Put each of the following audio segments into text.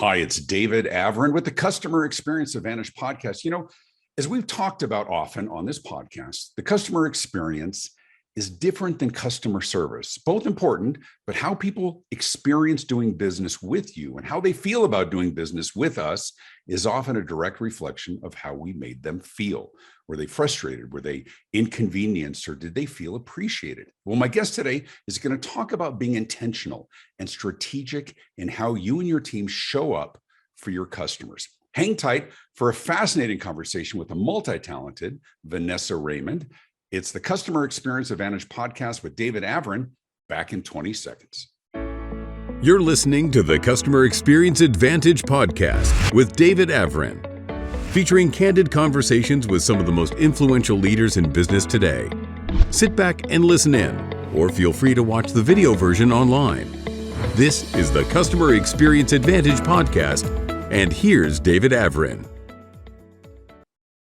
Hi, it's David Avrin with the Customer Experience Advantage podcast. As we've talked about often on this podcast, the customer experience is different than customer service. Both important, but how people experience doing business with you and how they feel about doing business with us is often a direct reflection of how we made them feel. Were they frustrated? Were they inconvenienced? Or did they feel appreciated? Well, my guest today is going to talk about being intentional and strategic in how you and your team show up for your customers. Hang tight for a fascinating conversation with a multi-talented Vanessa Raymond. It's the Customer Experience Advantage podcast with David Avrin, back in 20 seconds. You're listening to the Customer Experience Advantage podcast with David Avrin, featuring candid conversations with some of the most influential leaders in business today. Sit back and listen in, or feel free to watch the video version online. This is the Customer Experience Advantage podcast, and here's David Avrin.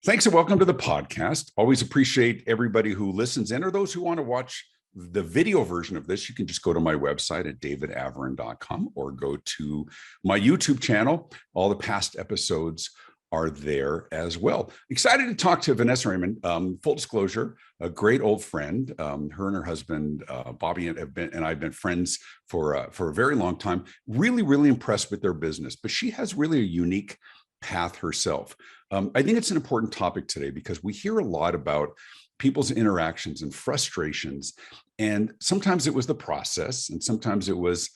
Thanks and welcome to the podcast. Always appreciate everybody who listens in, or those who want to watch the video version of this. You can just go to my website at davidavrin.com or go to my YouTube channel. All the past episodes are there as well. Excited to talk to Vanessa Raymond. Full disclosure, a great old friend. Her and her husband, Bobby, and I've been friends for a very long time. Really, really impressed with their business, but she has really a unique path herself. I think it's an important topic today because we hear a lot about people's interactions and frustrations. And sometimes it was the process, and sometimes it was,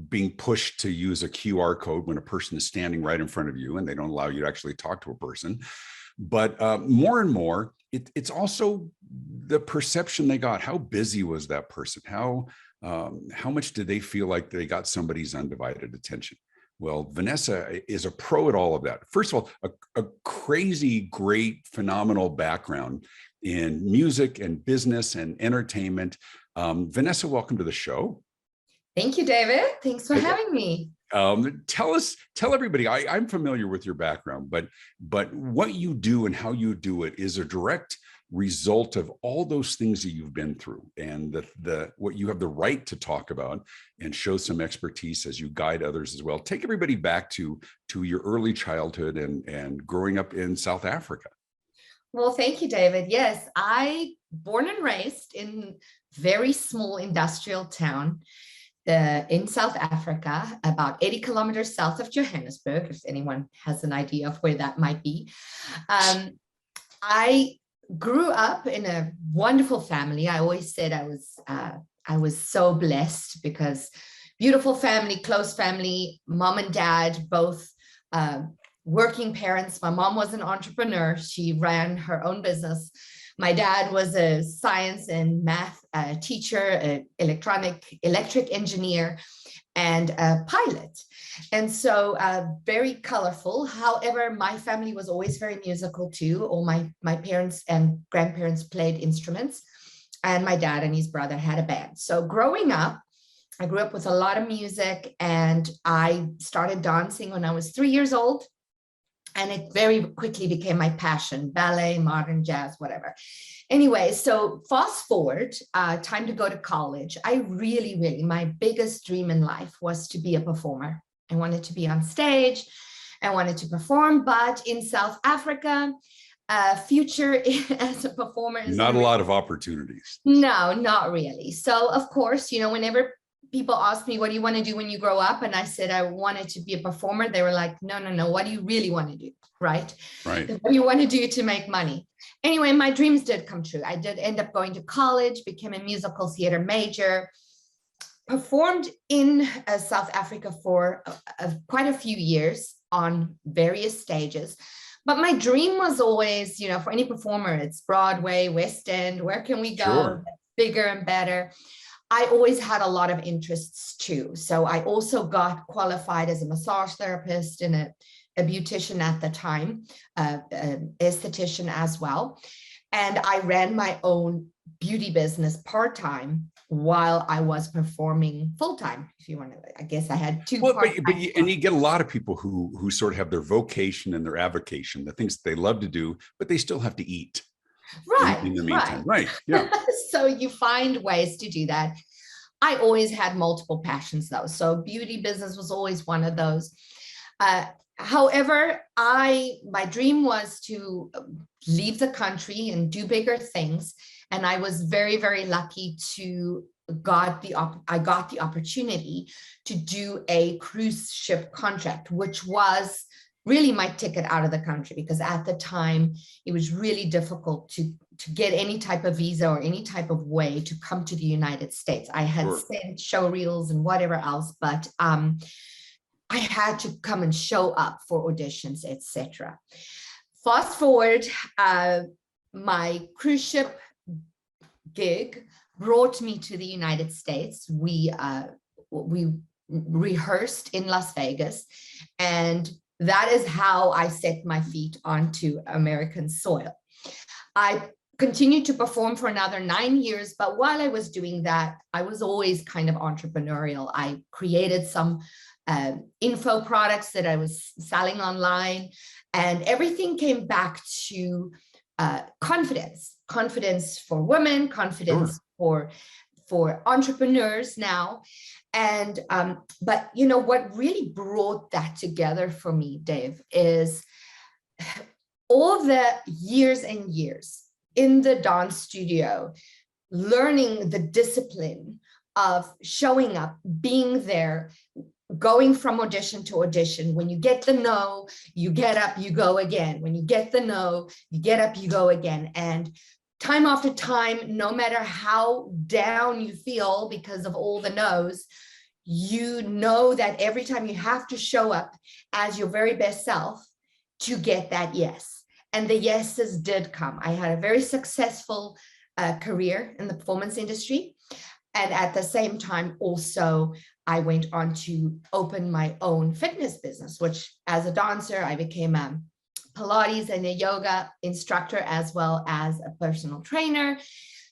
being pushed to use a QR code when a person is standing right in front of you and they don't allow you to actually talk to a person. But more and more, it's also the perception they got. How busy was that person? How much did they feel like they got somebody's undivided attention? Well, Vanessa is a pro at all of that. First of all, a crazy, great, phenomenal background in music and business and entertainment. Vanessa, welcome to the show. Thank you, David. Thanks for having me. Tell everybody, I'm familiar with your background, but what you do and how you do it is a direct result of all those things that you've been through, and what you have the right to talk about and show some expertise as you guide others as well. Take everybody back to your early childhood and growing up in South Africa. Well, thank you, David. Yes, I born and raised in very small industrial town in South Africa, about 80 kilometers south of Johannesburg, if anyone has an idea of where that might be. I grew up in a wonderful family. I always said I was so blessed because beautiful family, close family, mom and dad, both working parents. My mom was an entrepreneur. She ran her own business. My dad was a science and math teacher, an electric engineer, and a pilot. And so very colorful. However, my family was always very musical too. All my parents and grandparents played instruments, and my dad and his brother had a band. So growing up, I grew up with a lot of music, and I started dancing when I was 3 years old. And it very quickly became my passion: ballet, modern jazz, whatever. Anyway, so fast forward, time to go to college. I really, my biggest dream in life was to be a performer. I wanted to be on stage. I wanted to perform, but in South Africa, future as a performer is not a lot of opportunities. No, not really. So of course, whenever people asked me, what do you want to do when you grow up? And I said, I wanted to be a performer. They were like, no. What do you really want to do? Right. What do you want to do to make money? Anyway, my dreams did come true. I did end up going to college, became a musical theater major, performed in South Africa for quite a few years on various stages. But my dream was always, for any performer, it's Broadway, West End, where can we go? Sure. Bigger and better. I always had a lot of interests too. So I also got qualified as a massage therapist and a beautician at the time, an esthetician as well. And I ran my own beauty business part-time while I was performing full-time, if you want to. I guess I had two. Well, and you get a lot of people who sort of have their vocation and their avocation, the things that they love to do, but they still have to eat. Right. In the meantime. Right. Yeah. So you find ways to do that. I always had multiple passions though. So beauty business was always one of those. However, my dream was to leave the country and do bigger things. And I was very, very lucky to I got the opportunity to do a cruise ship contract, which was really my ticket out of the country, because at the time it was really difficult to get any type of visa or any type of way to come to the United States. I had sent show reels and whatever else, but I had to come and show up for auditions, etc. Fast forward, my cruise ship gig brought me to the United States. We rehearsed in Las Vegas, and that is how I set my feet onto American soil. I continued to perform for another 9 years, but while I was doing that, I was always kind of entrepreneurial. I created some info products that I was selling online, and everything came back to confidence for women, confidence for entrepreneurs now. And but you know what really brought that together for me, Dave, is all the years and years in the dance studio, learning the discipline of showing up, being there, going from audition to audition. When you get the no, you get up, you go again. When you get the no, you get up, you go again. And time after time, no matter how down you feel because of all the no's, you know that every time you have to show up as your very best self to get that yes. And the yeses did come. I had a very successful career in the performance industry. And at the same time, also, I went on to open my own fitness business, which as a dancer, I became a Pilates and a yoga instructor, as well as a personal trainer.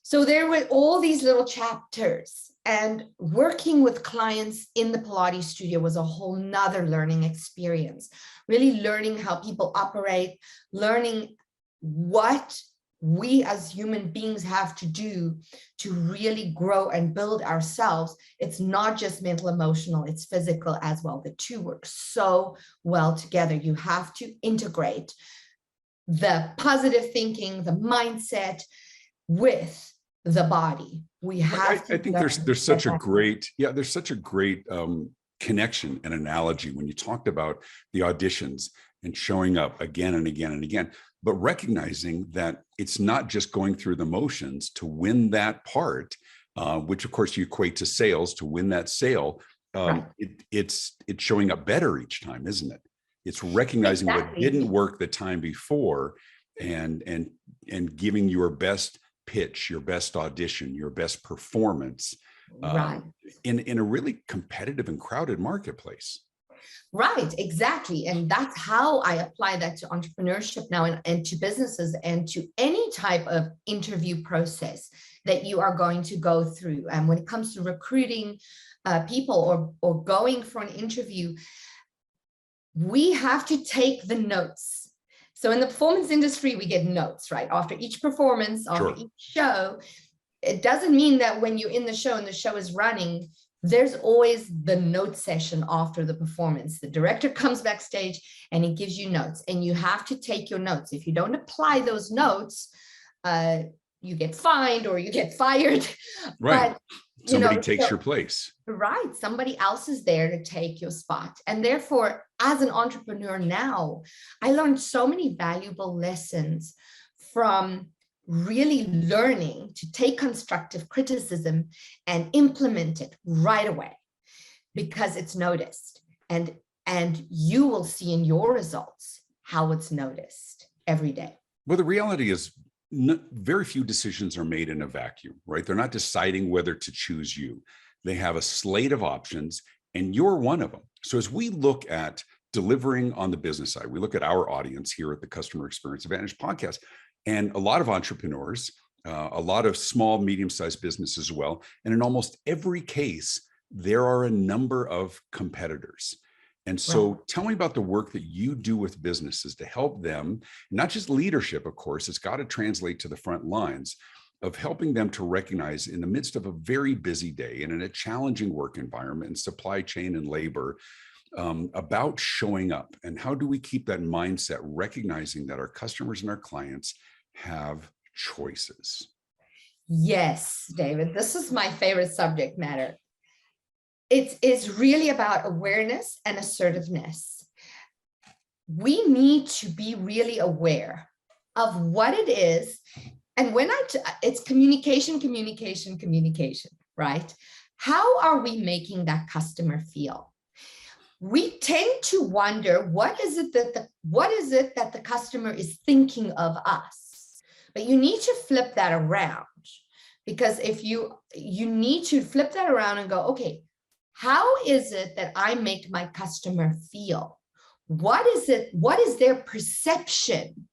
So there were all these little chapters, and working with clients in the Pilates studio was a whole nother learning experience, really learning how people operate, learning what we as human beings have to do to really grow and build ourselves. It's not just mental, emotional, it's physical as well. The two work so well together. You have to integrate the positive thinking, the mindset with the body. We have I think there's such a great, there's such a great connection and analogy when you talked about the auditions and showing up again and again and again, but recognizing that it's not just going through the motions to win that part, which of course you equate to sales. To win that sale, Right. it's showing up better each time, isn't it? It's recognizing what didn't work the time before, and giving your best pitch, your best audition, your best performance, Right. in a really competitive and crowded marketplace. Right, exactly. And that's how I apply that to entrepreneurship now, and to businesses, and to any type of interview process that you are going to go through. And when it comes to recruiting people or going for an interview, we have to take the notes. So in the performance industry, we get notes, right? After each performance, after each show. It doesn't mean that when you're in the show and the show is running, there's always the note session after the performance. The director comes backstage and he gives you notes, and you have to take your notes. If you don't apply those notes, you get fined or you get fired. Right. But, somebody takes your place. Right. Somebody else is there to take your spot. And therefore, as an entrepreneur now, I learned so many valuable lessons from really learning to take constructive criticism and implement it right away, because it's noticed, and you will see in your results how it's noticed every day. Well, the reality is very few decisions are made in a vacuum, right? They're not deciding whether to choose you. They have a slate of options, and you're one of them. So as we look at delivering on the business side, we look at our audience here at the Customer Experience Advantage podcast, and a lot of entrepreneurs, a lot of small, medium-sized businesses as well. And in almost every case, there are a number of competitors. And so tell me about the work that you do with businesses to help them, not just leadership, of course, it's got to translate to the front lines, of helping them to recognize in the midst of a very busy day and in a challenging work environment and supply chain and labor, about showing up, and how do we keep that mindset, recognizing that our customers and our clients have choices? Yes, David, this is my favorite subject matter. It's really about awareness and assertiveness. We need to be really aware of what it is. And when it's communication, right? How are we making that customer feel? We tend to wonder, what is it that the customer is thinking of us? But you need to flip that around, because if you need to flip that around and go, okay, how is it that I make my customer feel? What is their perception?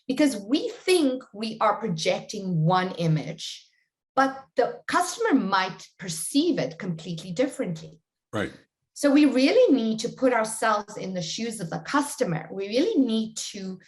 Because we think we are projecting one image, but the customer might perceive it completely differently. Right. So we really need to put ourselves in the shoes of the customer. We really need to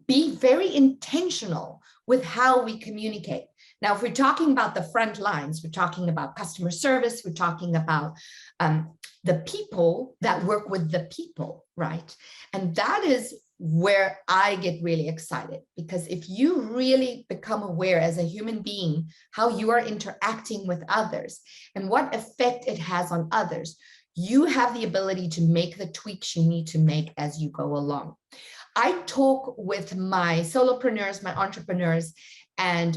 be very intentional with how we communicate. Now, if we're talking about the front lines, we're talking about customer service, we're talking about the people that work with the people, right? And that is where I get really excited, because if you really become aware as a human being how you are interacting with others and what effect it has on others, you have the ability to make the tweaks you need to make as you go along. I talk with my solopreneurs, my entrepreneurs, and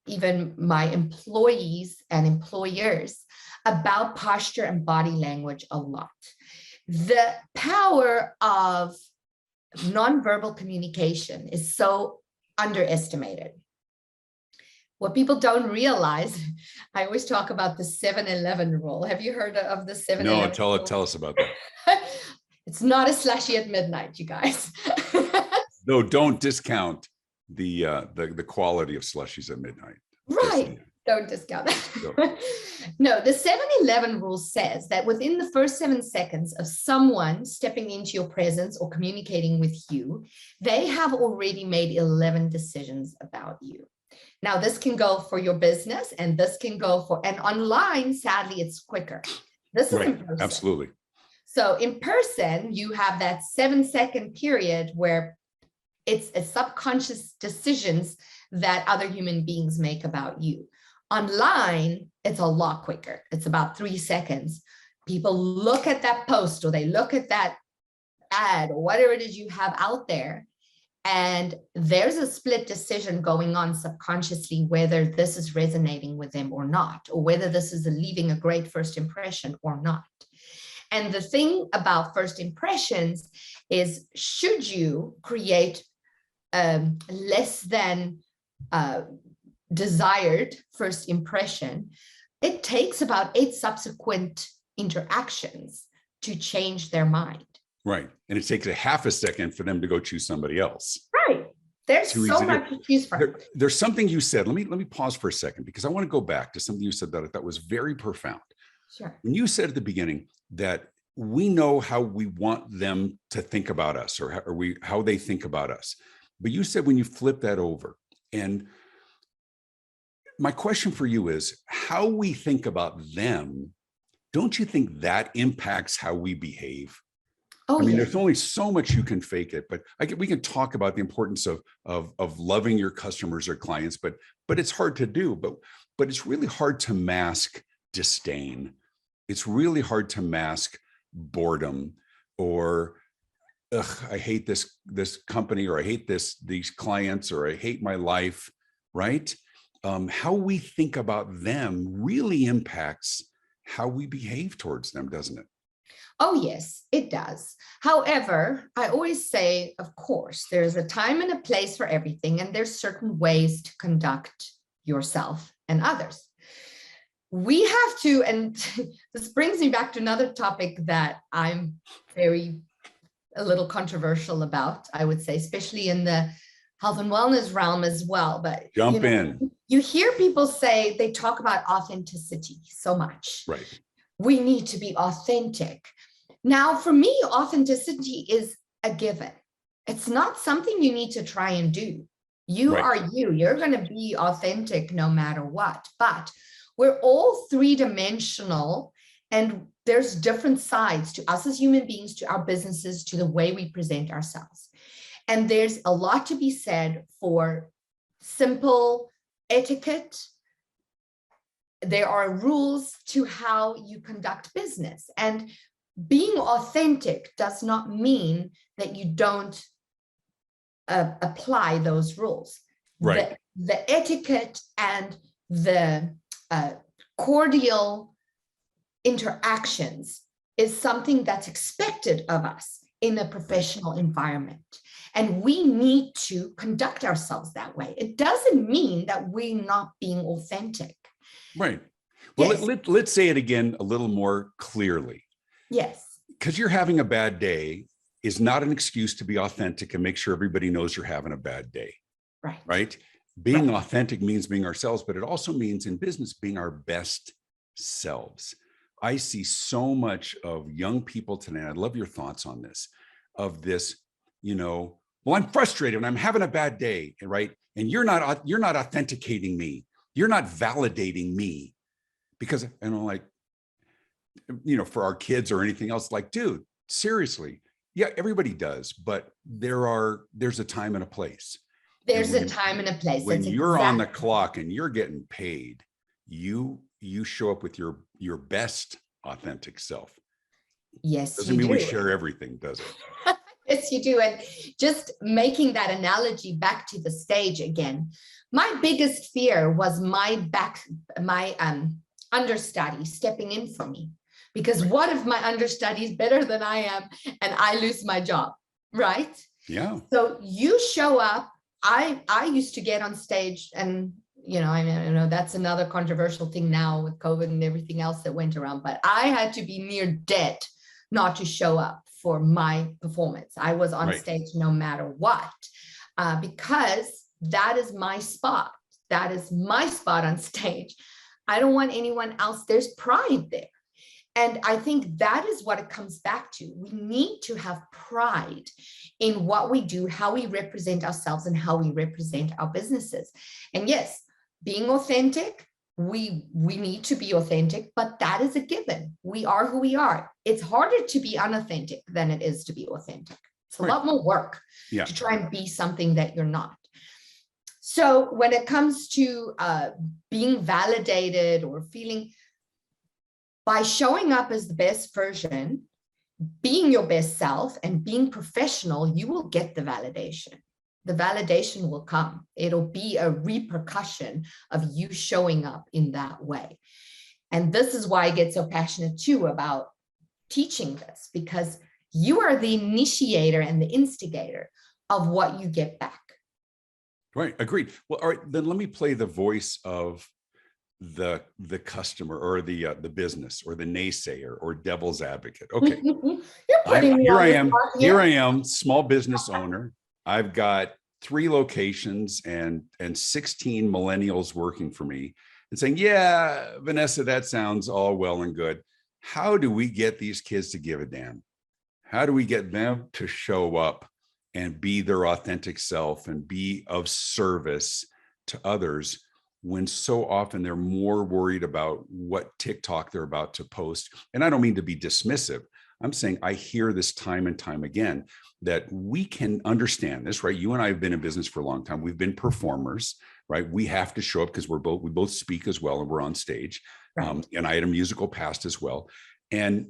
even my employees and employers about posture and body language a lot. The power of nonverbal communication is so underestimated. What people don't realize, I always talk about the 7-Eleven rule. Have you heard of the 7-Eleven No, rule? tell us about that. It's not a slushy at midnight, you guys. No, don't discount the quality of slushies at midnight. Right. Don't discount that. No, the 7-Eleven rule says that within the first 7 seconds of someone stepping into your presence or communicating with you, they have already made 11 decisions about you. Now, this can go for your business, and this can go for, and online, sadly, it's quicker. This is in person. Absolutely. So in person, you have that 7-second period where it's a subconscious decisions that other human beings make about you. Online, it's a lot quicker. It's about 3 seconds. People look at that post, or they look at that ad, or whatever it is you have out there, and there's a split decision going on subconsciously whether this is resonating with them or not, or whether this is leaving a great first impression or not. And the thing about first impressions is, should you create less than desired first impression, it takes about 8 subsequent interactions to change their mind. Right. And it takes a half a second for them to go choose somebody else. Right. There's so much to choose from. There's something you said. Let me pause for a second, because I want to go back to something you said that I thought was very profound. Sure. When you said at the beginning that we know how we want them to think about us, or how they think about us. But you said when you flip that over, and my question for you is, how we think about them, don't you think that impacts how we behave? Oh, I mean, yeah. there's only so much you can fake it, but we can talk about the importance of loving your customers or clients, but it's hard to do. But it's really hard to mask disdain. It's really hard to mask boredom, or I hate this company, or I hate these clients, or I hate my life. Right? How we think about them really impacts how we behave towards them, doesn't it? Oh, yes, it does. However, I always say, of course, there's a time and a place for everything, and there's certain ways to conduct yourself and others. We have to, and this brings me back to another topic that I'm a little controversial about, I would say, especially in the health and wellness realm as well. But Jump in. You hear people say, they talk about authenticity so much. Right. We need to be authentic. Now, for me, authenticity is a given. It's not something you need to try and do. You Right. are you. You're going to be authentic no matter what. But we're all 3-dimensional And there's different sides to us as human beings, to our businesses, to the way we present ourselves. And there's a lot to be said for simple etiquette. There are rules to how you conduct business. And being authentic does not mean that you don't apply those rules. Right. The etiquette and the cordial interactions is something that's expected of us in a professional environment. And we need to conduct ourselves that way. It doesn't mean that we're not being authentic. Right. Well, Yes. let's say it again a little more clearly. Yes. Because you're having a bad day is not an excuse to be authentic and make sure everybody knows you're having a bad day. Right. Right. Being authentic means being ourselves, but it also means in business being our best selves. I see so much of young people today, and I'd love your thoughts on this, of this, well, I'm frustrated and I'm having a bad day, right? And you're not authenticating me. You're not validating me because, like, for our kids or anything else, like, dude, seriously. Yeah, everybody does, but there's a time and a place. There's a time and a place. When you're on the clock and you're getting paid, you show up with your best authentic self. Yes, doesn't mean we share everything, does it? Yes, you do. And just making that analogy back to the stage again, my biggest fear was my understudy stepping in for me. Because what if my understudy is better than I am and I lose my job, right? Yeah. So you show up. I used to get on stage and, I know that's another controversial thing now with COVID and everything else that went around, but I had to be near dead not to show up for my performance. I was on stage no matter what, because that is my spot. That is my spot on stage. I don't want anyone else. There's pride there. And I think that is what it comes back to. We need to have pride in what we do, how we represent ourselves, and how we represent our businesses. And yes, being authentic, we need to be authentic, but that is a given. We are who we are. It's harder to be unauthentic than it is to be authentic. It's a lot more work to try and be something that you're not. So when it comes to being validated or feeling, by showing up as the best version, being your best self and being professional, you will get the validation. The validation will come. It'll be a repercussion of you showing up in that way. And this is why I get so passionate too about teaching this, because you are the initiator and the instigator of what you get back. Right. Agreed. Well, all right, then let me play the voice of the customer or the business or the naysayer or devil's advocate. Okay. Here I am, small business owner. I've got 3 locations and 16 millennials working for me and saying, yeah, Vanessa, that sounds all well and good. How do we get these kids to give a damn? How do we get them to show up and be their authentic self and be of service to others, when so often they're more worried about what TikTok they're about to post? And I don't mean to be dismissive. I'm saying I hear this time and time again, that we can understand this, right? You and I have been in business for a long time. We've been performers, right? We have to show up because we both speak as well and we're on stage. Right. And I had a musical past as well. And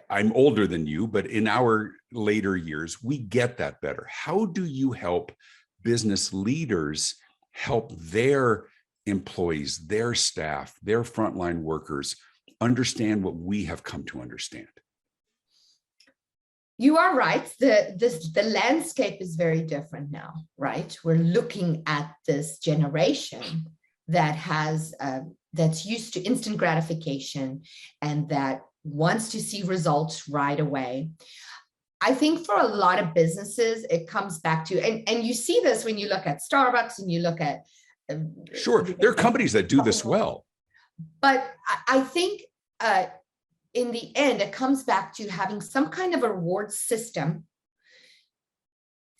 I'm older than you, but in our later years, we get that better. How do you help business leaders help their employees, their staff, their frontline workers understand what we have come to understand? You are right. The landscape is very different now, right? We're looking at this generation that has that's used to instant gratification and that wants to see results right away. I think for a lot of businesses, it comes back to, and you see this when you look at Starbucks and you look at sure, there are companies that do this well. But I think in the end, it comes back to having some kind of a reward system,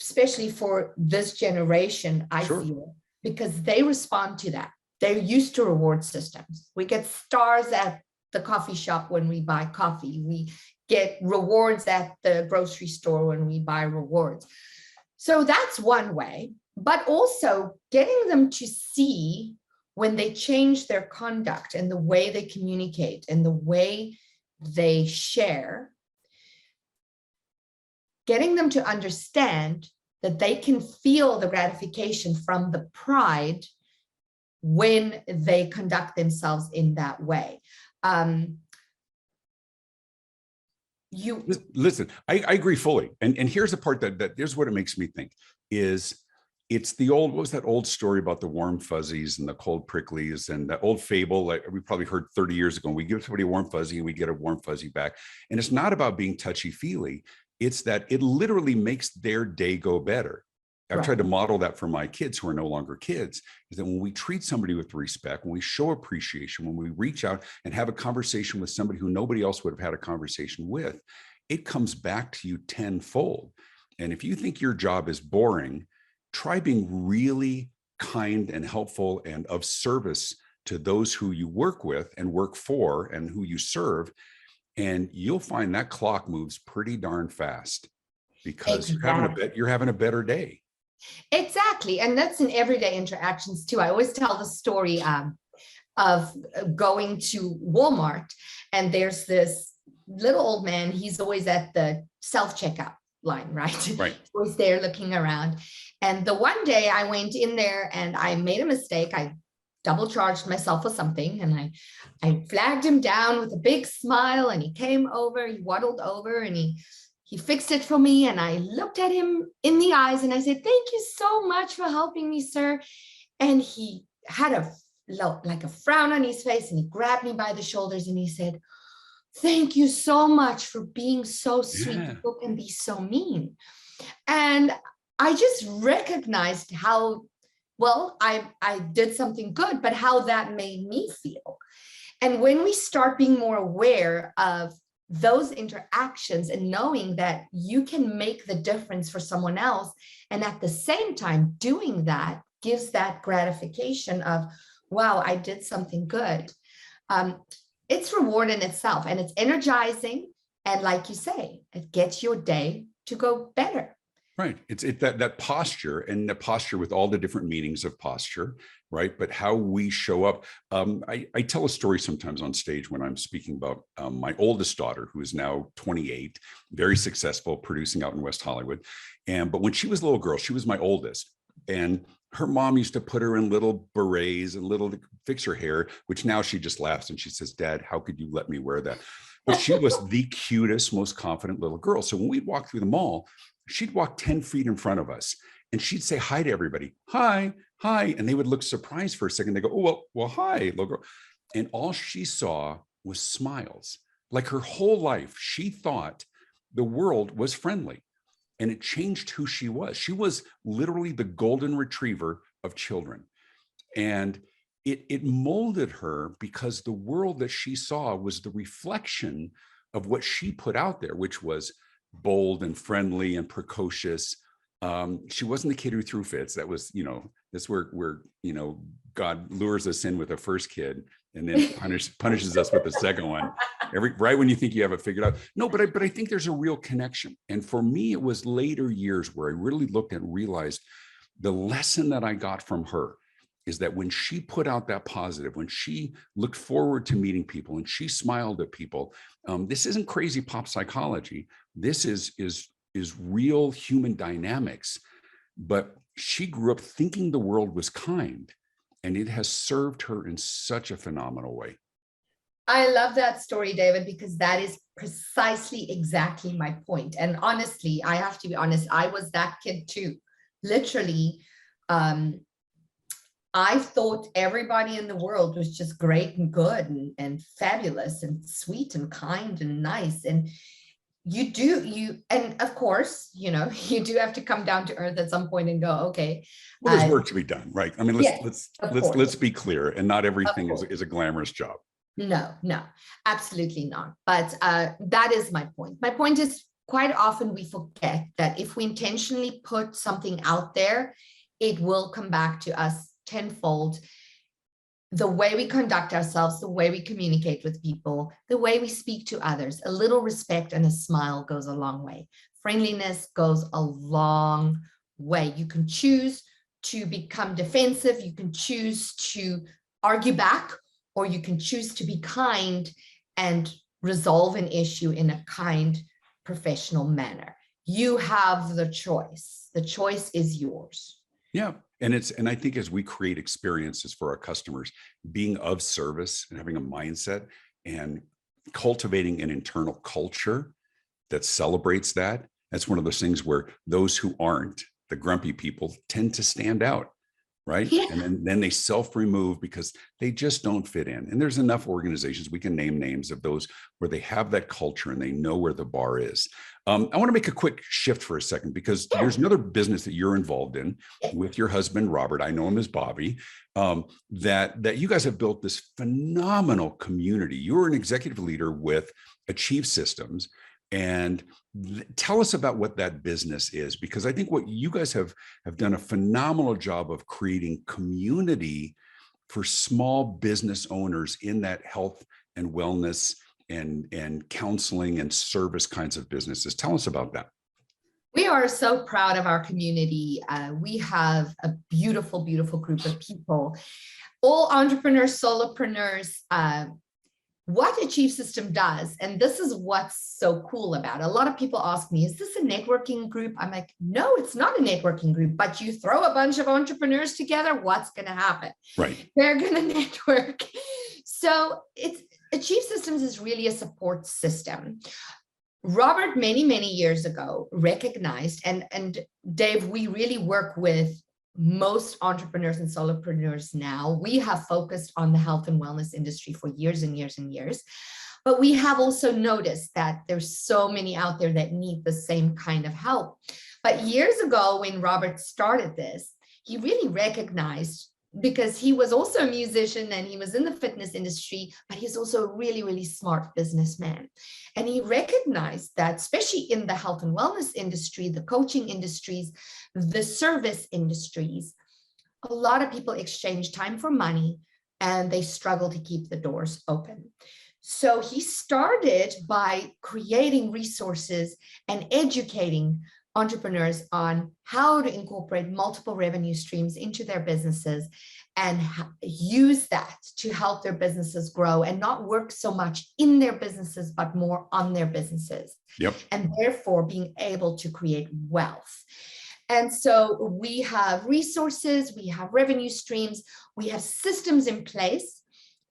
especially for this generation, I feel, because they respond to that. They're used to reward systems. We get stars at the coffee shop when we buy coffee. We get rewards at the grocery store when we buy rewards. So that's one way, but also getting them to see when they change their conduct and the way they communicate and the way they share, getting them to understand that they can feel the gratification from the pride when they conduct themselves in that way. Listen, I agree fully. And here's the part that here's what it makes me think is it's the old, what was that old story about the warm fuzzies and the cold pricklies and that old fable like we probably heard 30 years ago. We give somebody a warm fuzzy and we get a warm fuzzy back. And it's not about being touchy-feely. It's that it literally makes their day go better. I've tried to model that for my kids who are no longer kids, is that when we treat somebody with respect, when we show appreciation, when we reach out and have a conversation with somebody who nobody else would have had a conversation with, it comes back to you tenfold. And if you think your job is boring, try being really kind and helpful and of service to those who you work with and work for and who you serve. And you'll find that clock moves pretty darn fast because you're having a better day. Exactly. And that's in everyday interactions too. I always tell the story of going to Walmart, and there's this little old man. He's always at the self-checkout line, right? Right. He's always there looking around. And the one day I went in there and I made a mistake. I double charged myself with something, and I flagged him down with a big smile, and he came over, he waddled over, and he fixed it for me. And I looked at him in the eyes and I said, "Thank you so much for helping me, sir." And he had like a frown on his face, and he grabbed me by the shoulders and he said, "Thank you so much for being so sweet. Yeah. People can be so mean." And I just recognized how, well, I did something good, but how that made me feel. And when we start being more aware of those interactions and knowing that you can make the difference for someone else, and at the same time doing that gives that gratification of, wow, I did something good. It's reward in itself, and it's energizing. And like you say, it gets your day to go better. Right. It's that posture, and the posture with all the different meanings of posture, right? But how we show up. I tell a story sometimes on stage when I'm speaking about my oldest daughter, who is now 28, very successful, producing out in West Hollywood. But when she was a little girl, she was my oldest. And her mom used to put her in little berets and little fix her hair, which now she just laughs and she says, "Dad, how could you let me wear that?" But she was the cutest, most confident little girl. So when we'd walk through the mall, she'd walk 10 feet in front of us and she'd say hi to everybody. "Hi, hi." And they would look surprised for a second. They go, "Oh, well, hi, little girl." And all she saw was smiles. Like her whole life, she thought the world was friendly, and it changed who she was. She was literally the golden retriever of children. And it molded her because the world that she saw was the reflection of what she put out there, which was bold and friendly and precocious. She wasn't the kid who threw fits. That was, that's where God lures us in with the first kid and then punishes us with the second one. Right when you think you have it figured out. No, but I think there's a real connection. And for me, it was later years where I really looked and realized the lesson that I got from her is that when she put out that positive, when she looked forward to meeting people and she smiled at people, this isn't crazy pop psychology. This is real human dynamics. But she grew up thinking the world was kind, and it has served her in such a phenomenal way. I love that story, David, because that is precisely exactly my point. And honestly, I have to be honest, I was that kid too. Literally, I thought everybody in the world was just great and good and fabulous and sweet and kind and nice. And and of course, you do have to come down to earth at some point and go, okay. Well, there's work to be done, right? I mean, let's be clear, and not everything is a glamorous job. No, absolutely not. But that is my point. My point is, quite often we forget that if we intentionally put something out there, it will come back to us tenfold. the way we conduct ourselves, the way we communicate with people, the way we speak to others. A little respect and a smile goes a long way. Friendliness goes a long way. You can choose to become defensive. You can choose to argue back, or you can choose to be kind and resolve an issue in a kind, professional manner. You have the choice. The choice is yours. Yeah. And I think as we create experiences for our customers, being of service and having a mindset and cultivating an internal culture that celebrates that, that's one of those things where those who aren't, the grumpy people, tend to stand out, right? Yeah. And then they self-remove because they just don't fit in. And there's enough organizations, we can name names of those where they have that culture and they know where the bar is. I want to make a quick shift for a second, because there's another business that you're involved in with your husband, Robert. I know him as Bobby, that you guys have built this phenomenal community. You're an executive leader with Achieve Systems. And tell us about what that business is, because I think what you guys have done a phenomenal job of creating community for small business owners in that health and wellness and counseling and service kinds of businesses. Tell us about that. We are so proud of our community. We have a beautiful, beautiful group of people, all entrepreneurs, solopreneurs. What Achieve System does, and this is what's so cool about it. A lot of people ask me, is this a networking group? I'm like, no, it's not a networking group, but you throw a bunch of entrepreneurs together, what's going to happen? Right. They're going to network. So Achieve Systems is really a support system. Robert, many, many years ago, recognized, and Dave, we really work with most entrepreneurs and solopreneurs now. We have focused on the health and wellness industry for years and years and years, but we have also noticed that there's so many out there that need the same kind of help. But years ago, when Robert started this, he really recognized, because he was also a musician and he was in the fitness industry, but he's also a really, really smart businessman. And he recognized that, especially in the health and wellness industry, the coaching industries, the service industries, a lot of people exchange time for money and they struggle to keep the doors open. So he started by creating resources and educating entrepreneurs on how to incorporate multiple revenue streams into their businesses and use that to help their businesses grow and not work so much in their businesses, but more on their businesses. Yep. And therefore being able to create wealth. And so we have resources, we have revenue streams, we have systems in place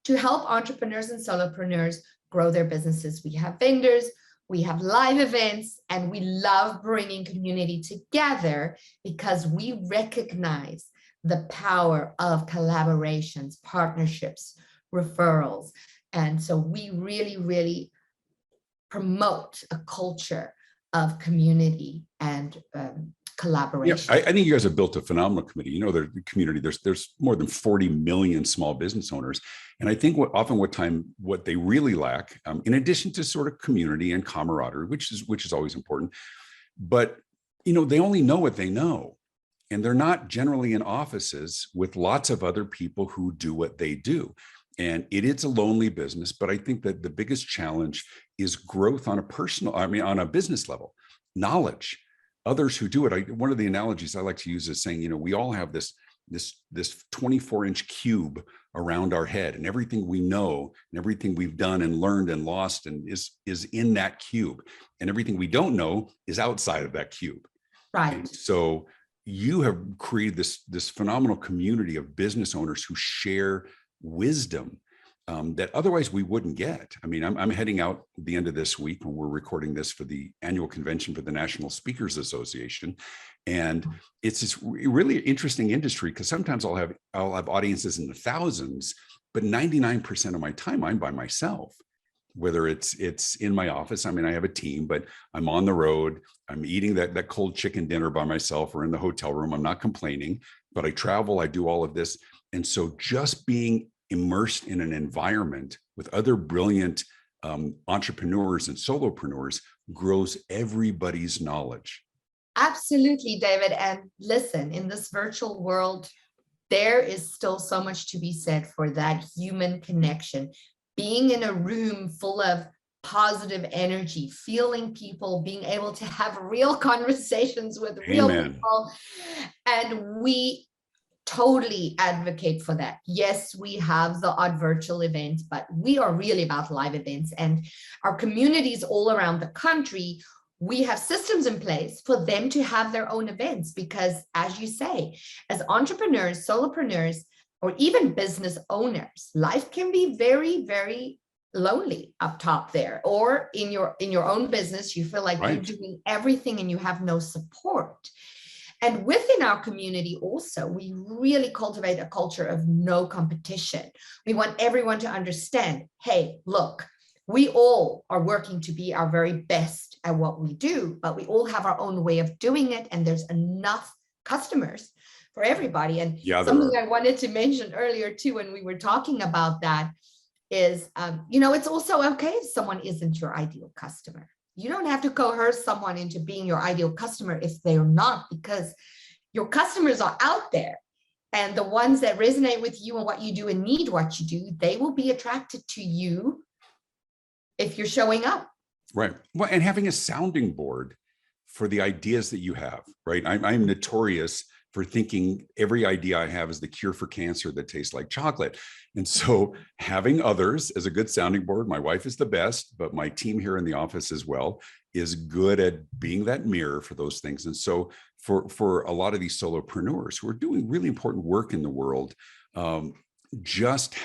to help entrepreneurs and solopreneurs grow their businesses. We have vendors, we have live events, and we love bringing community together because we recognize the power of collaborations, partnerships, referrals. And so we really, really promote a culture of community and collaboration. Yeah, I think you guys have built a phenomenal community. You know, the community, there's more than 40 million small business owners. And I think what they really lack, in addition to sort of community and camaraderie, which is always important, but, you know, they only know what they know. And they're not generally in offices with lots of other people who do what they do. And it is a lonely business, but I think that the biggest challenge is growth on a business level, knowledge. Others who do it. One of the analogies I like to use is saying, you know, we all have this 24-inch cube around our head, and everything we know and everything we've done and learned and lost and is in that cube, and everything we don't know is outside of that cube. Right. And so you have created this phenomenal community of business owners who share wisdom that otherwise we wouldn't get. I mean, I'm heading out at the end of this week when we're recording this for the annual convention for the National Speakers Association. And it's this really interesting industry because sometimes I'll have audiences in the thousands, but 99% of my time I'm by myself, whether it's in my office. I mean, I have a team, but I'm on the road. I'm eating that cold chicken dinner by myself or in the hotel room. I'm not complaining, but I travel, I do all of this. And so just being immersed in an environment with other brilliant entrepreneurs and solopreneurs grows everybody's knowledge. Absolutely, David. And listen, in this virtual world, there is still so much to be said for that human connection. Being in a room full of positive energy, feeling people, being able to have real conversations with real people. And we totally advocate for that. Yes, we have the odd virtual event, but we are really about live events. And our communities all around the country, we have systems in place for them to have their own events, because as you say, as entrepreneurs, solopreneurs, or even business owners, life can be very, very lonely up top there, or in your own business, you feel like you're doing everything and you have no support. And within our community also, we really cultivate a culture of no competition. We want everyone to understand, hey, look, we all are working to be our very best at what we do, but we all have our own way of doing it. And there's enough customers for everybody. And something I wanted to mention earlier too, when we were talking about that, is, it's also okay if someone isn't your ideal customer. You don't have to coerce someone into being your ideal customer if they're not, because your customers are out there, and the ones that resonate with you and what you do and need what you do, they will be attracted to you if you're showing up. Right. Well, and having a sounding board for the ideas that you have, right? I'm notorious for thinking every idea I have is the cure for cancer that tastes like chocolate. And so having others as a good sounding board, my wife is the best, but my team here in the office as well is good at being that mirror for those things. And so for a lot of these solopreneurs who are doing really important work in the world, just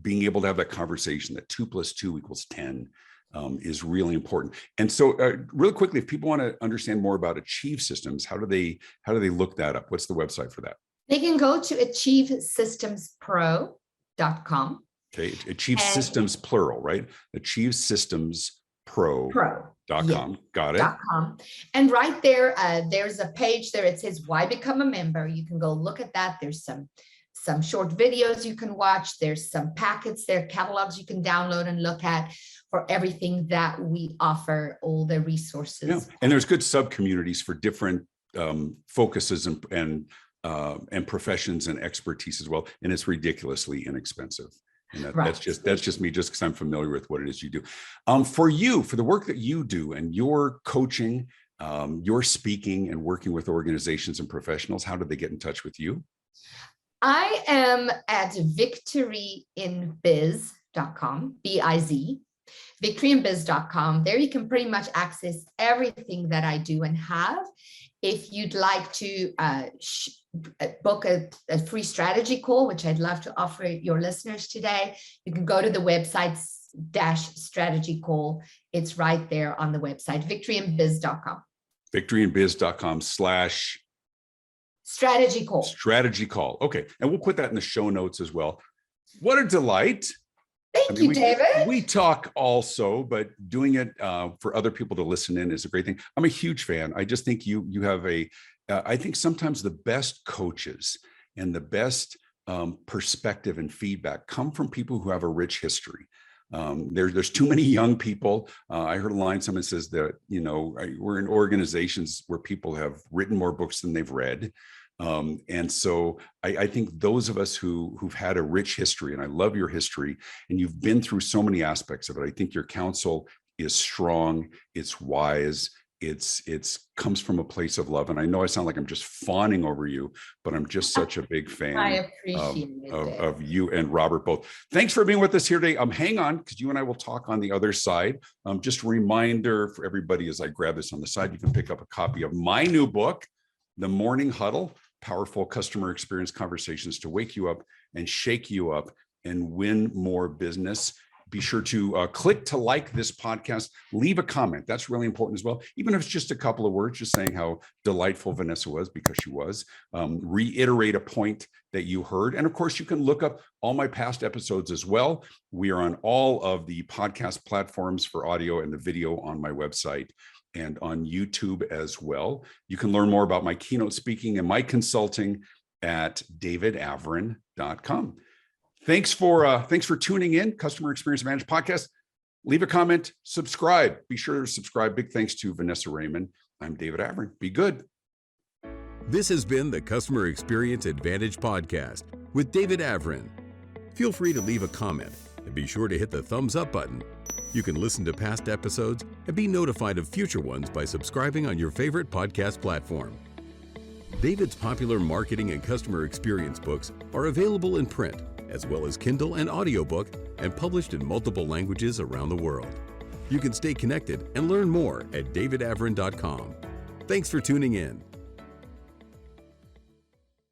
being able to have that conversation that 2 + 2 = 10 is really important. And so really quickly, if people want to understand more about Achieve Systems, how do they look that up? What's the website for that? They can go to achievesystemspro.com. Okay. Achieve Systems plural, right? Achievesystemspro.com. Yeah. Got it. .com. And right there, there's a page there. It says, why become a member? You can go look at that. There's some short videos you can watch. There's some packets there, catalogs you can download and look at for everything that we offer, all the resources. Yeah. And there's good sub-communities for different focuses and professions and expertise as well. And it's ridiculously inexpensive. And that's just me, just because I'm familiar with what it is you do. For the work that you do and your coaching, your speaking and working with organizations and professionals, how do they get in touch with you? I am at victoryinbiz.com, B-I-Z, victoryinbiz.com. There you can pretty much access everything that I do and have. If you'd like to book a free strategy call, which I'd love to offer your listeners today, you can go to the website /strategy call. It's right there on the website, victoryinbiz.com. victoryinbiz.com /strategy call. Okay. And we'll put that in the show notes as well. What a delight. Thank you, David. We talk also, but doing it for other people to listen in is a great thing. I'm a huge fan. I just think you have I think sometimes the best coaches and the best perspective and feedback come from people who have a rich history. There's too many young people. I heard a line, someone says that, we're in organizations where people have written more books than they've read. And so I think those of us who've had a rich history, and I love your history, and you've been through so many aspects of it, I think your counsel is strong, it's wise, it's comes from a place of love. And I know I sound like I'm just fawning over you, but I'm just such a big fan of you and Robert both. Thanks for being with us here today. Hang on, because you and I will talk on the other side. Just a reminder for everybody, as I grab this on the side, you can pick up a copy of my new book, The Morning Huddle, Powerful Customer Experience Conversations to Wake You Up and Shake You Up and Win More Business. Be sure to click to like this podcast, leave a comment. That's really important as well. Even if it's just a couple of words, just saying how delightful Vanessa was, because she was. Reiterate a point that you heard. And of course, you can look up all my past episodes as well. We are on all of the podcast platforms for audio and the video on my website and on YouTube as well. You can learn more about my keynote speaking and my consulting at davidavrin.com. Thanks for tuning in, Customer Experience Advantage Podcast. Leave a comment, subscribe. Be sure to subscribe. Big thanks to Vanessa Raymond. I'm David Avrin. Be good. This has been the Customer Experience Advantage Podcast with David Avrin. Feel free to leave a comment and be sure to hit the thumbs up button. You can listen to past episodes and be notified of future ones by subscribing on your favorite podcast platform. David's popular marketing and customer experience books are available in print, as well as Kindle and audiobook, and published in multiple languages around the world. You can stay connected and learn more at davidavrin.com. Thanks for tuning in.